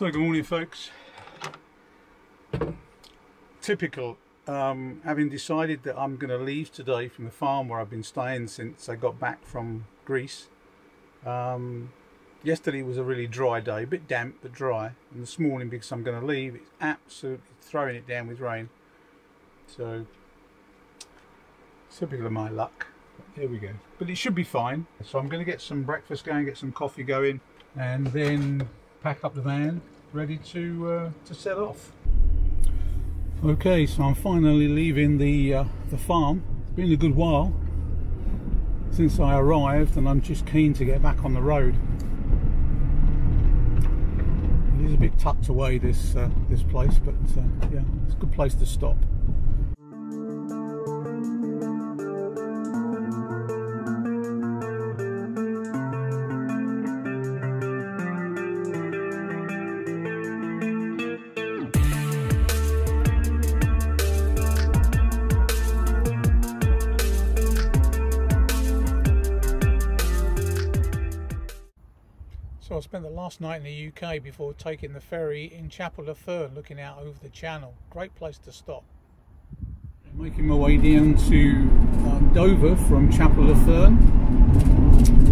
So good morning folks. Typical, having decided that I'm going to leave today from the farm where I've been staying since I got back from Greece. Yesterday was a really dry day, a bit damp but dry, and this morning, because I'm going to leave, it's absolutely throwing it down with rain. So typical of my luck. There we go. But it should be fine. So I'm going to get some breakfast going, get some coffee going, and then pack up the van, ready to set off. Okay, so I'm finally leaving the farm. It's been a good while since I arrived, and I'm just keen to get back on the road. It is a bit tucked away, this place, but yeah, it's a good place to stop. So I spent the last night in the UK before taking the ferry in Chapel-le-Fern, looking out over the channel. Great place to stop. Making my way down to Dover from Chapel-le-Fern.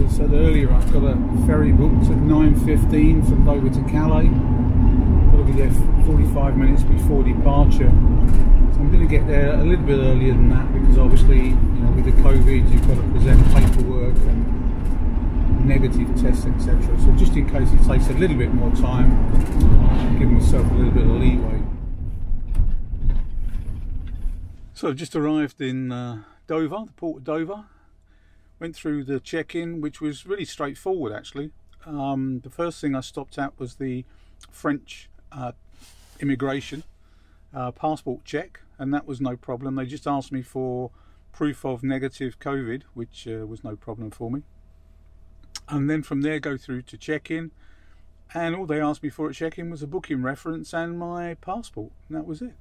As I said earlier, I've got a ferry booked at 9:15 from Dover to Calais. Got to be there 45 minutes before departure. So I'm going to get there a little bit earlier than that, because obviously, you know, with the COVID, you've got to present paperwork and negative tests, etc. So just in case it takes a little bit more time, give myself a little bit of leeway. So I've just arrived in Dover, the port of Dover. Went through the check-in, which was really straightforward actually. The first thing I stopped at was the French immigration passport check, and that was no problem. They just asked me for proof of negative COVID, which was no problem for me. And then from there go through to check-in, and all they asked me for at check-in was a booking reference and my passport, and that was it.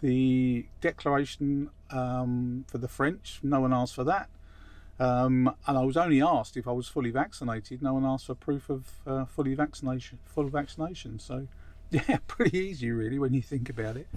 The declaration for the French, no one asked for that, and I was only asked if I was fully vaccinated. No one asked for proof of full vaccination. So yeah, pretty easy really when you think about it.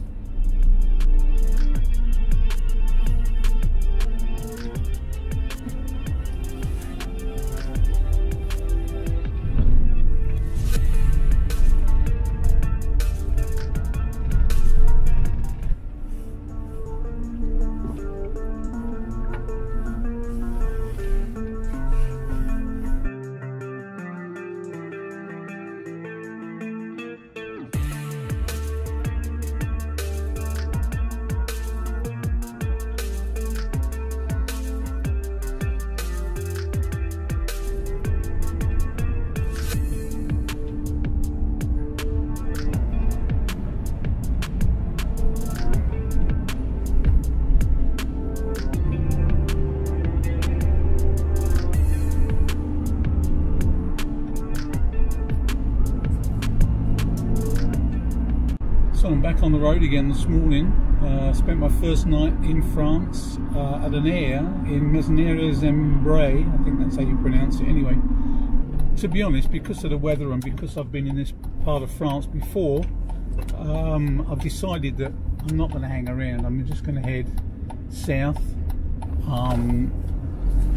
So I'm back on the road again this morning. Spent my first night in France at an air in Mesneres-en-Bray. I think that's how you pronounce it anyway. To be honest, because of the weather and because I've been in this part of France before, I've decided that I'm not going to hang around. I'm just going to head south,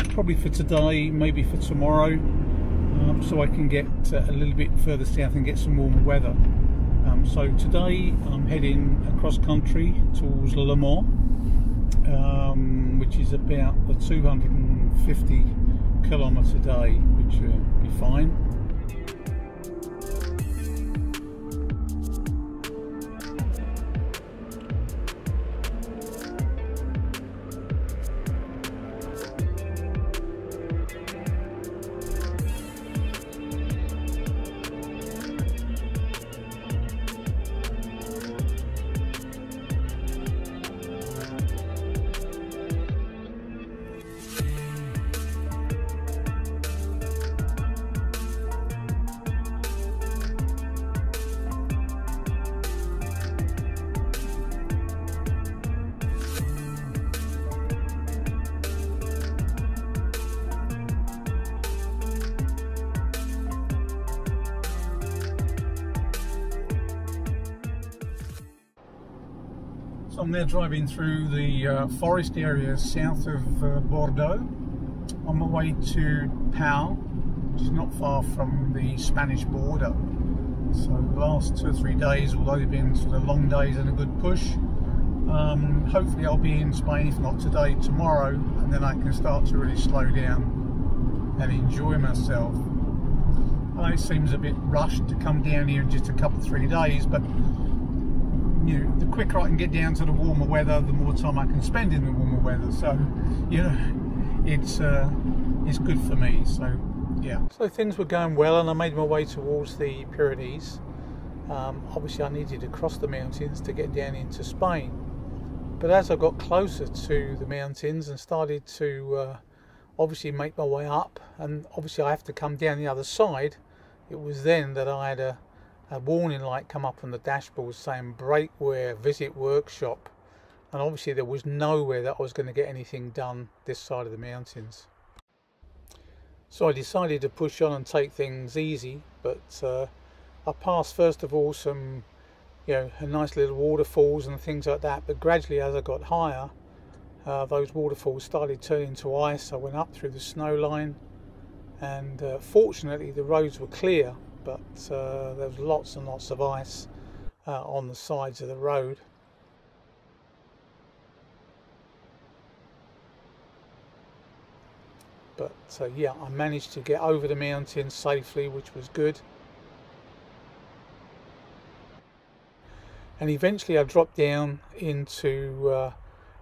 probably for today, maybe for tomorrow, so I can get a little bit further south and get some warmer weather. So today I'm heading across country towards Le Mans, which is about a 250 kilometre day, which will be fine. So I'm now driving through the forest area south of Bordeaux on my way to Pau, which is not far from the Spanish border. So the last 2 or 3 days, although they've been sort of long days and a good push, hopefully I'll be in Spain, if not today, tomorrow, and then I can start to really slow down and enjoy myself. I know it seems a bit rushed to come down here in just a couple of 3 days, but you know, the quicker I can get down to the warmer weather, the more time I can spend in the warmer weather. So, you know, it's good for me. So, yeah. So things were going well, and I made my way towards the Pyrenees. Obviously, I needed to cross the mountains to get down into Spain. But as I got closer to the mountains and started to obviously make my way up, and obviously I have to come down the other side, it was then that I had a warning light come up on the dashboard saying breakware, visit workshop, and obviously there was nowhere that I was going to get anything done this side of the mountains. So I decided to push on and take things easy, but I passed first of all some, you know, nice little waterfalls and things like that, but gradually as I got higher, those waterfalls started turning to ice. I went up through the snow line, and fortunately the roads were clear, but there was lots and lots of ice on the sides of the road. But yeah, I managed to get over the mountain safely, which was good. And eventually I dropped down into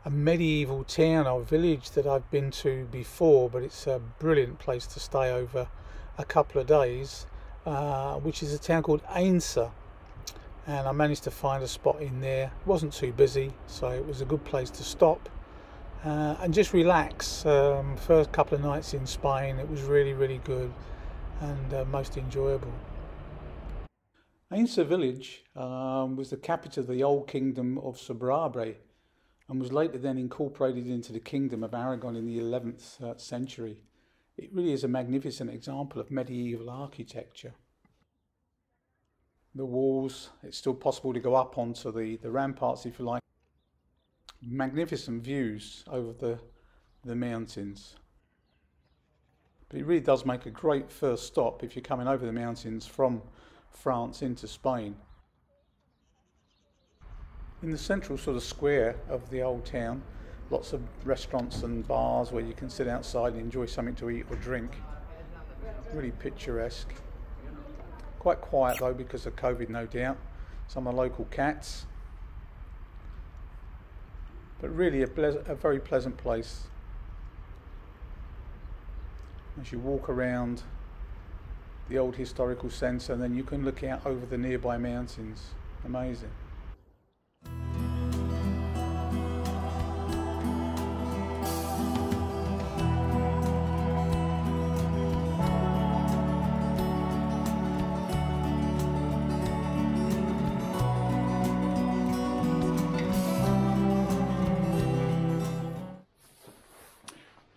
a medieval town or village that I've been to before, but it's a brilliant place to stay over a couple of days, which is a town called Ainsa. And I managed to find a spot in there. It wasn't too busy, so it was a good place to stop and just relax. First couple of nights in Spain, it was really, really good and most enjoyable. Ainsa village was the capital of the old kingdom of Sobrarbe, and was later then incorporated into the kingdom of Aragon in the 11th century. It really is a magnificent example of medieval architecture. The walls, it's still possible to go up onto the ramparts if you like. Magnificent views over the mountains. But it really does make a great first stop if you're coming over the mountains from France into Spain. In the central sort of square of the old town, lots of restaurants and bars where you can sit outside and enjoy something to eat or drink. Really picturesque. Quite quiet though because of COVID, no doubt. Some of the local cats. But really a very pleasant place. As you walk around the old historical centre, and then you can look out over the nearby mountains. Amazing.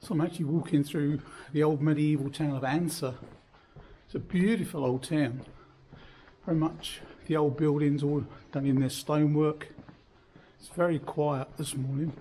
So I'm actually walking through the old medieval town of Ainsa. It's a beautiful old town. Very much the old buildings all done in their stonework. It's very quiet this morning.